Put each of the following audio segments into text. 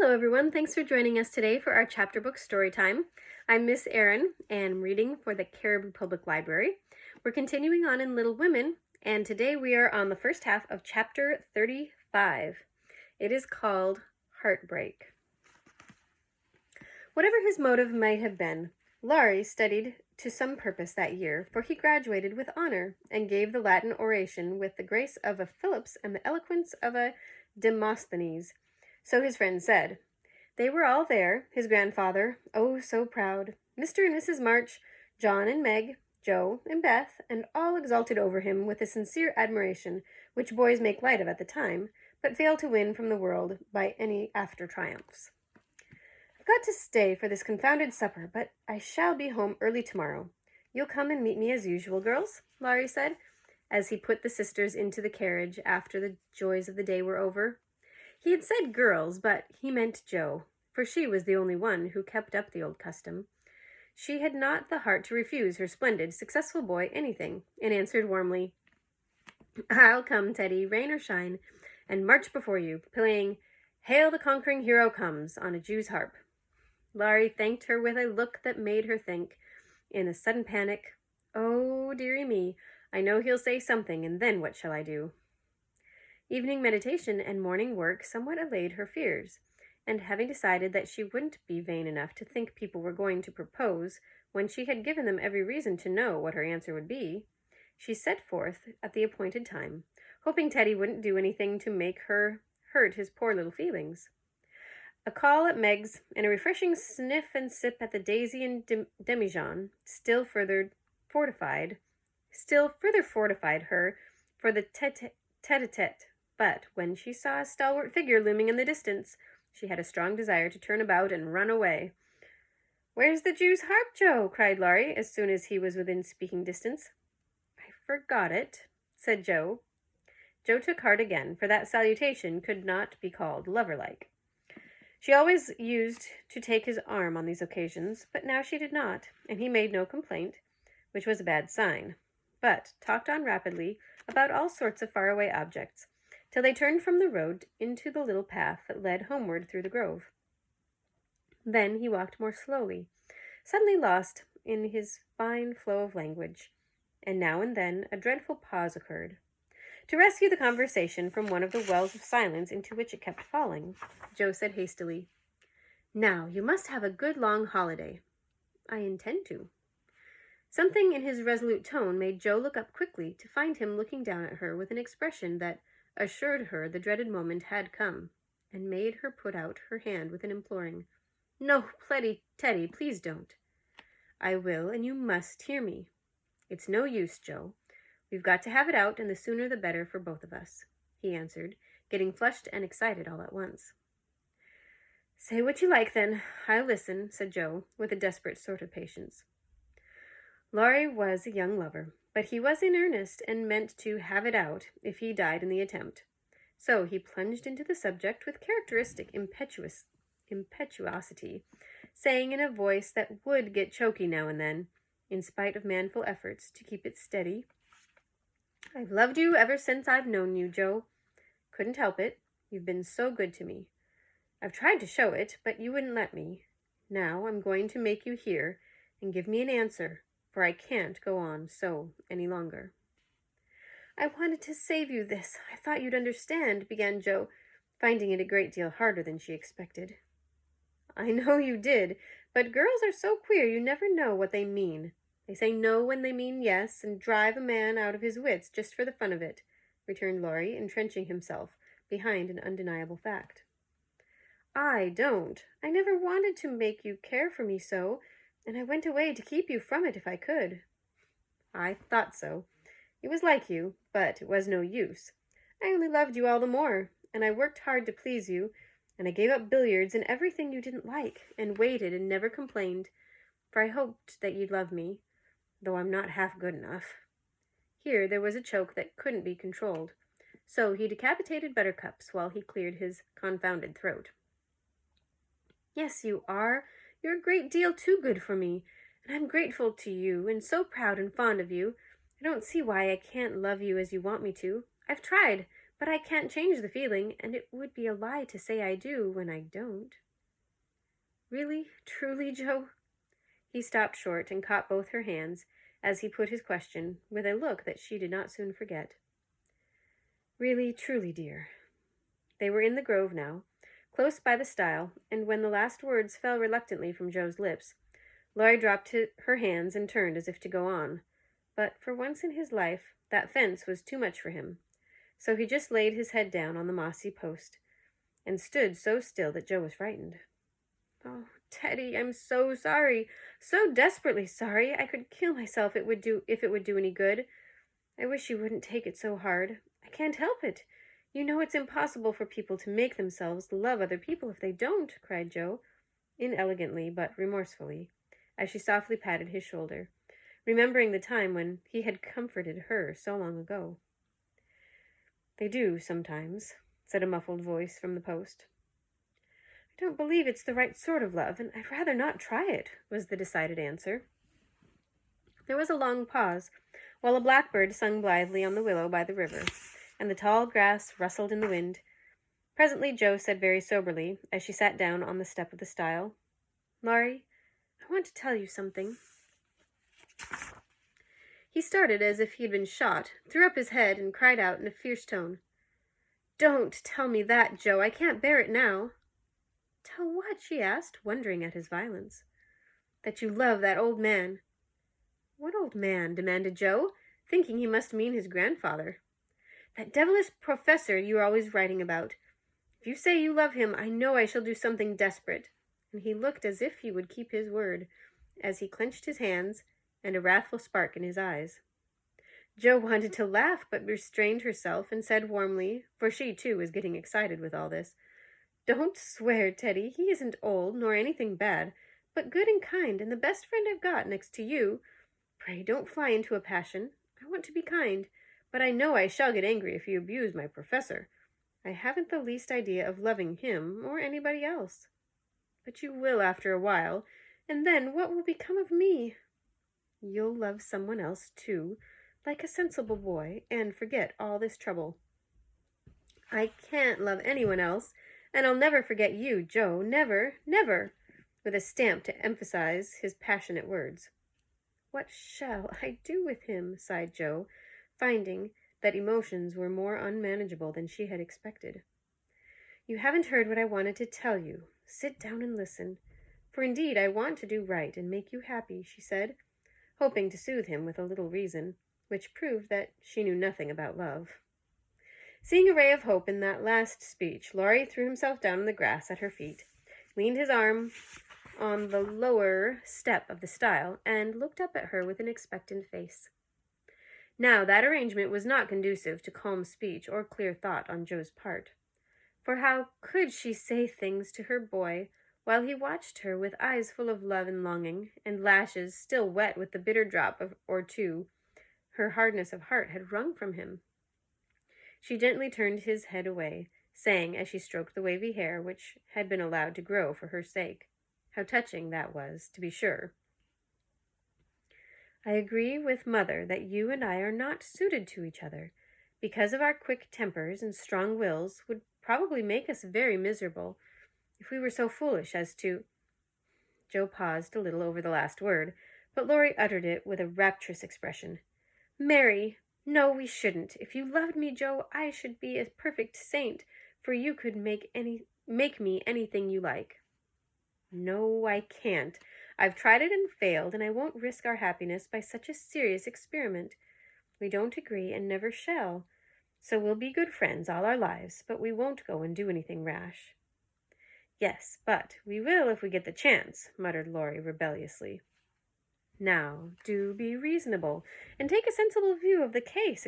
Hello everyone, thanks for joining us today for our chapter book story time. I'm Miss Erin and I'm reading for the Caribou Public Library. We're continuing on in Little Women, and today we are on the first half of chapter 35. It is called Heartbreak. Whatever his motive might have been, Laurie studied to some purpose that year, for he graduated with honor and gave the Latin oration with the grace of a Phillips and the eloquence of a Demosthenes. So his friends said. They were all there, his grandfather, oh so proud, Mr. and Mrs. March, John and Meg, Joe and Beth, and all exalted over him with a sincere admiration which boys make light of at the time, but fail to win from the world by any after triumphs. I've got to stay for this confounded supper, but I shall be home early tomorrow. You'll come and meet me as usual, girls, Laurie said, as he put the sisters into the carriage after the joys of the day were over. He had said girls, but he meant Jo, for she was the only one who kept up the old custom. She had not the heart to refuse her splendid, successful boy anything, and answered warmly, I'll come, Teddy, rain or shine, and march before you, playing Hail the Conquering Hero Comes on a Jew's harp. Laurie thanked her with a look that made her think, in a sudden panic, Oh, dearie me, I know he'll say something, and then what shall I do? Evening meditation and morning work somewhat allayed her fears, and having decided that she wouldn't be vain enough to think people were going to propose when she had given them every reason to know what her answer would be, she set forth at the appointed time, hoping Teddy wouldn't do anything to make her hurt his poor little feelings. A call at Meg's and a refreshing sniff and sip at the Daisy and Demijohn still further fortified her for the tete-a-tete. But when she saw a stalwart figure looming in the distance, she had a strong desire to turn about and run away. Where's the Jew's harp, Joe? Cried Laurie, as soon as he was within speaking distance. I forgot it, said Joe. Joe took heart again, for that salutation could not be called lover-like. She always used to take his arm on these occasions, but now she did not, and he made no complaint, which was a bad sign, but talked on rapidly about all sorts of faraway objects, till they turned from the road into the little path that led homeward through the grove. Then he walked more slowly, suddenly lost in his fine flow of language, and now and then a dreadful pause occurred. To rescue the conversation from one of the wells of silence into which it kept falling, Joe said hastily, Now, you must have a good long holiday. I intend to. Something in his resolute tone made Joe look up quickly to find him looking down at her with an expression that assured her the dreaded moment had come, and made her put out her hand with an imploring, No, Teddy, please don't. I will, and you must hear me. It's no use, Joe. We've got to have it out, and the sooner the better for both of us, he answered, getting flushed and excited all at once. Say what you like, then. I'll listen, said Joe, with a desperate sort of patience. Laurie was a young lover, but he was in earnest and meant to have it out if he died in the attempt. So he plunged into the subject with characteristic impetuosity, saying in a voice that would get choky now and then, in spite of manful efforts to keep it steady, I've loved you ever since I've known you, Joe. Couldn't help it. You've been so good to me. I've tried to show it, but you wouldn't let me. Now I'm going to make you hear and give me an answer, for I can't go on so any longer. I wanted to save you this. I thought you'd understand, began Joe, finding it a great deal harder than she expected. I know you did, but girls are so queer you never know what they mean. They say no when they mean yes, and drive a man out of his wits just for the fun of it, returned Laurie, entrenching himself behind an undeniable fact. I don't. I never wanted to make you care for me so, and I went away to keep you from it if I could. I thought so. It was like you, but it was no use. I only loved you all the more, and I worked hard to please you, and I gave up billiards and everything you didn't like, and waited and never complained, for I hoped that you'd love me, though I'm not half good enough. Here there was a choke that couldn't be controlled, so he decapitated Buttercups while he cleared his confounded throat. Yes, you are. You're a great deal too good for me, and I'm grateful to you, and so proud and fond of you. I don't see why I can't love you as you want me to. I've tried, But I can't change the feeling, and it would be a lie to say I do when I don't. Really? Truly, Joe? He stopped short and caught both her hands as he put his question, with a look that she did not soon forget. Really, truly, dear. They were in the grove now, close by the stile, and when the last words fell reluctantly from Joe's lips, Laurie dropped her hands and turned as if to go on. But for once in his life, that fence was too much for him. So he just laid his head down on the mossy post and stood so still that Joe was frightened. Oh, Teddy, I'm so sorry, so desperately sorry. I could kill myself if it would do any good. I wish you wouldn't take it so hard. I can't help it. You know it's impossible for people to make themselves love other people if they don't, cried Joe, inelegantly but remorsefully, as she softly patted his shoulder, remembering the time when he had comforted her so long ago. They do, sometimes, said a muffled voice from the post. I don't believe it's the right sort of love, and I'd rather not try it, was the decided answer. There was a long pause, while a blackbird sung blithely on the willow by the river, and the tall grass rustled in the wind. Presently Joe said very soberly, as she sat down on the step of the stile, Laurie, I want to tell you something. He started as if he had been shot, threw up his head, and cried out in a fierce tone, Don't tell me that, Joe. I can't bear it now. Tell what? She asked, wondering at his violence. That you love that old man. What old man? Demanded Joe, thinking he must mean his grandfather. That devilish professor you are always writing about. If you say you love him, I know I shall do something desperate. And he looked as if he would keep his word, as he clenched his hands, and a wrathful spark in his eyes. Joe wanted to laugh, but restrained herself and said warmly, for she, too, was getting excited with all this, Don't swear, Teddy. He isn't old, nor anything bad, but good and kind, and the best friend I've got next to you. Pray don't fly into a passion. I want to be kind, but I know I shall get angry if you abuse my professor. I haven't the least idea of loving him or anybody else. But you will after a while, and then what will become of me? You'll love someone else, too, like a sensible boy, and forget all this trouble. I can't love anyone else, and I'll never forget you, Joe, never, never, with a stamp to emphasize his passionate words. What shall I do with him? Sighed Joe, finding that emotions were more unmanageable than she had expected. You haven't heard what I wanted to tell you. Sit down and listen. For indeed I want to do right and make you happy, she said, hoping to soothe him with a little reason, which proved that she knew nothing about love. Seeing a ray of hope in that last speech, Laurie threw himself down in the grass at her feet, leaned his arm on the lower step of the stile, and looked up at her with an expectant face. Now, that arrangement was not conducive to calm speech or clear thought on Joe's part. For how could she say things to her boy while he watched her with eyes full of love and longing, and lashes still wet with the bitter drop or two her hardness of heart had wrung from him? She gently turned his head away, saying as she stroked the wavy hair which had been allowed to grow for her sake. How touching that was, to be sure. I agree with Mother that you and I are not suited to each other, because of our quick tempers and strong wills would probably make us very miserable if we were so foolish as to... Joe paused a little over the last word, but Laurie uttered it with a rapturous expression. Mary, no, we shouldn't. If you loved me, Joe, I should be a perfect saint, for you could make me anything you like. No, I can't. I've tried it and failed, and I won't risk our happiness by such a serious experiment. We don't agree and never shall. So we'll be good friends all our lives, but we won't go and do anything rash. Yes, but we will if we get the chance, muttered Laurie rebelliously. Now, do be reasonable, and take a sensible view of the case,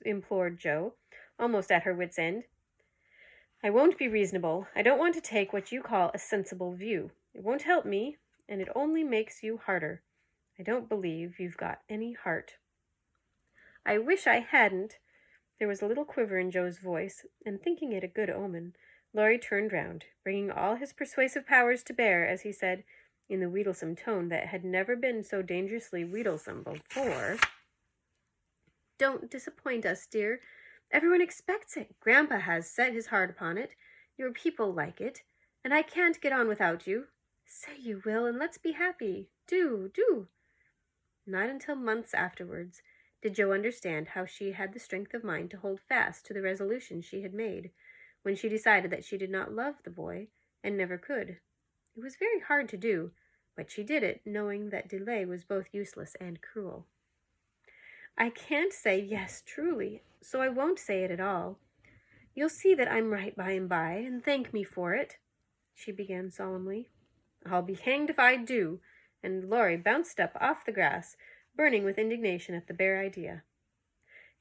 implored Joe, almost at her wit's end. I won't be reasonable. I don't want to take what you call a sensible view. It won't help me, and it only makes you harder. I don't believe you've got any heart. I wish I hadn't. There was a little quiver in Joe's voice, and thinking it a good omen, Laurie turned round, bringing all his persuasive powers to bear as he said, in the wheedlesome tone that had never been so dangerously wheedlesome before, Don't disappoint us, dear. Everyone expects it. Grandpa has set his heart upon it. Your people like it, and I can't get on without you. Say you will, and let's be happy. Do, do. Not until months afterwards did Jo understand how she had the strength of mind to hold fast to the resolution she had made when she decided that she did not love the boy and never could. It was very hard to do, but she did it, knowing that delay was both useless and cruel. I can't say yes truly, so I won't say it at all. You'll see that I'm right by and by, and thank me for it, she began solemnly. I'll be hanged if I do, and Laurie bounced up off the grass, burning with indignation at the bare idea.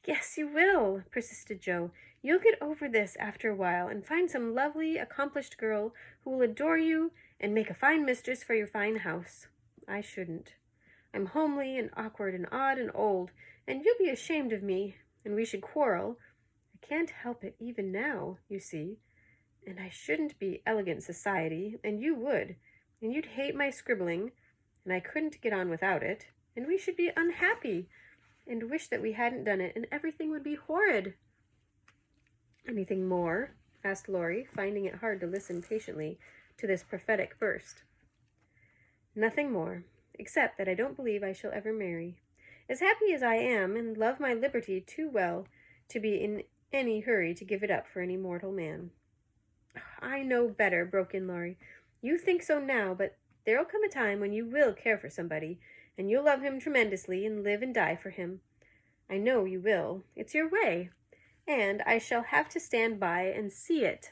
Yes, you will, persisted Jo. You'll get over this after a while and find some lovely, accomplished girl who will adore you and make a fine mistress for your fine house. I shouldn't. I'm homely and awkward and odd and old, and you'll be ashamed of me, and we should quarrel. I can't help it even now, you see. And I shouldn't be elegant society, and you would, and you'd hate my scribbling, and I couldn't get on without it, and we should be unhappy, and wish that we hadn't done it, and everything would be horrid. Anything more? Asked Laurie, finding it hard to listen patiently to this prophetic burst. Nothing more, except that I don't believe I shall ever marry. As happy as I am, and love my liberty too well to be in any hurry to give it up for any mortal man. I know better, broke in Laurie. You think so now, but there'll come a time when you will care for somebody, and you'll love him tremendously and live and die for him. I know you will. It's your way, and I shall have to stand by and see it.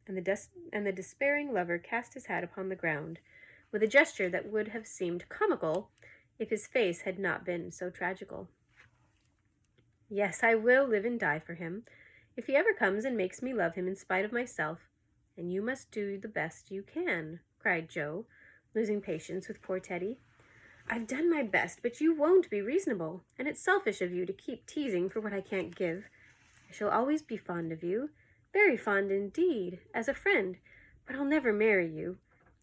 And the despairing lover cast his hat upon the ground, with a gesture that would have seemed comical if his face had not been so tragical. Yes, I will live and die for him, if he ever comes and makes me love him in spite of myself, and you must do the best you can, cried Jo, losing patience with poor Teddy. I've done my best, but you won't be reasonable, and it's selfish of you to keep teasing for what I can't give. I shall always be fond of you, very fond indeed, as a friend, but I'll never marry you,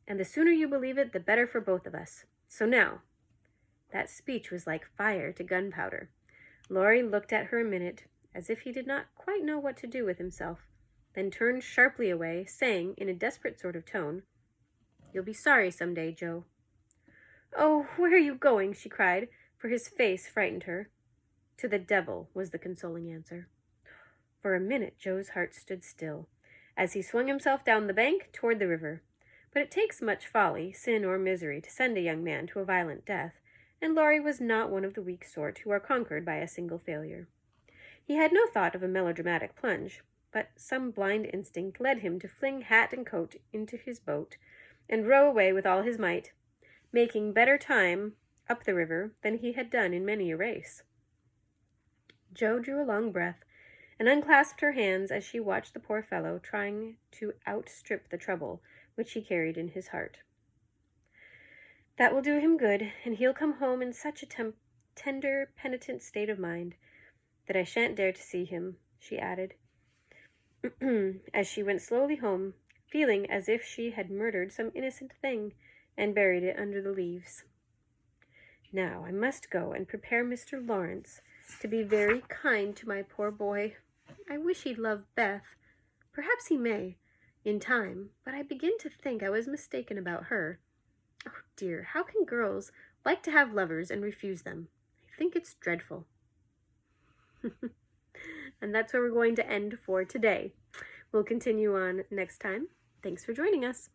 and the sooner you believe it, the better for both of us. So now. That speech was like fire to gunpowder. Laurie looked at her a minute, as if he did not quite know what to do with himself, then turned sharply away, saying in a desperate sort of tone, You'll be sorry some day, Jo. Oh, where are you going? She cried, for his face frightened her. To the devil, was the consoling answer. For a minute Jo's heart stood still, as he swung himself down the bank toward the river. But it takes much folly, sin, or misery to send a young man to a violent death, and Laurie was not one of the weak sort who are conquered by a single failure. He had no thought of a melodramatic plunge, but some blind instinct led him to fling hat and coat into his boat and row away with all his might, making better time up the river than he had done in many a race. Jo drew a long breath and unclasped her hands as she watched the poor fellow trying to outstrip the trouble which he carried in his heart. That will do him good, and he'll come home in such a tender, penitent state of mind that I shan't dare to see him, she added, as she went slowly home, feeling as if she had murdered some innocent thing and buried it under the leaves. Now I must go and prepare Mr. Lawrence to be very kind to my poor boy. I wish he'd love Beth. Perhaps he may, in time, but I begin to think I was mistaken about her. Oh dear, how can girls like to have lovers and refuse them? I think it's dreadful. And that's where we're going to end for today. We'll continue on next time. Thanks for joining us.